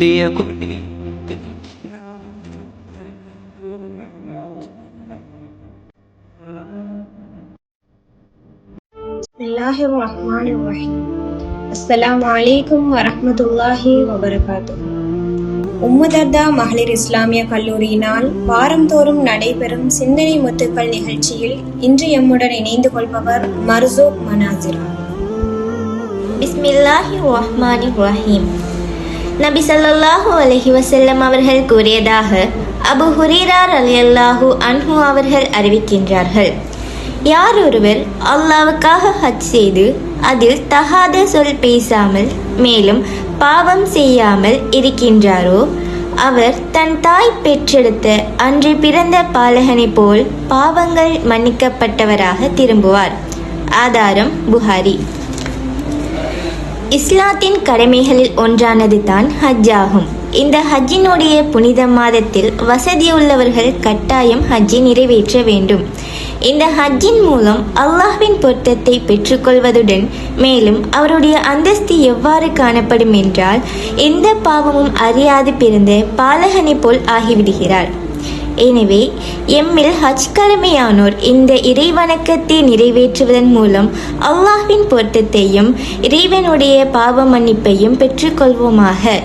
குட்டிய குட்டி பிஸ்மில்லாஹிர்ரஹ்மானிர்ரஹீம். அஸ்ஸலாமு அலைக்கும் வரஹ்மத்துல்லாஹி வபரகாத்துஹு. உம்மு தர்தா மகளிர் இஸ்லாமிய கல்லூரியினால் வாரந்தோறும் நடைபெறும் சிந்தனை முத்துக்கள் நிகழ்ச்சியில் இன்று எம்முடன் இணைந்து கொள்பவர் மர்சூக் மனாசிரா. பிஸ்மில்லாஹிர்ரஹ்மானிர்ரஹீம். நபி ஸல்லல்லாஹு அலைஹி வஸல்லம் அவர்கள் கூறியதாக அபூ ஹுரைரா ரலியல்லாஹு அன்ஹு அவர்கள் அறிவிக்கின்றார்கள், யார் ஒருவர் அல்லாஹ்வுக்காக ஹஜ் செய்து அதில் தகாத சொல் பேசாமல் மேலும் பாவம் செய்யாமல் இருக்கின்றாரோ அவர் தன் தாய் பெற்றெடுத்த அன்று பிறந்த பாலகனை போல் பாவங்கள் மன்னிக்கப்பட்டவராக திரும்புவார். ஆதாரம் புகாரி. இஸ்லாத்தின் கடமைகளில் ஒன்றானது தான் ஹஜ் ஆகும். இந்த ஹஜ்ஜினுடைய புனித மாதத்தில் வசதியுள்ளவர்கள் கட்டாயம் ஹஜ்ஜை நிறைவேற்ற வேண்டும். இந்த ஹஜ்ஜின் மூலம் அல்லாஹ்வின் பொருத்தத்தை பெற்றுக்கொள்வதுடன் மேலும் அவருடைய அந்தஸ்து எவ்வாறு காணப்படும் என்றால் எந்த பாவமும் அறியாது பிறந்த பாலகனை போல் ஆகிவிடுகிறார். எனவே எம்மில் ஹஜ் கடமையானோர் இந்த இறைவணக்கத்தை நிறைவேற்றுவதன் மூலம் அல்லாஹ்வின் பொருத்தத்தையும் இறைவனுடைய பாவ மன்னிப்பையும் பெற்றுக்கொள்வோமாக.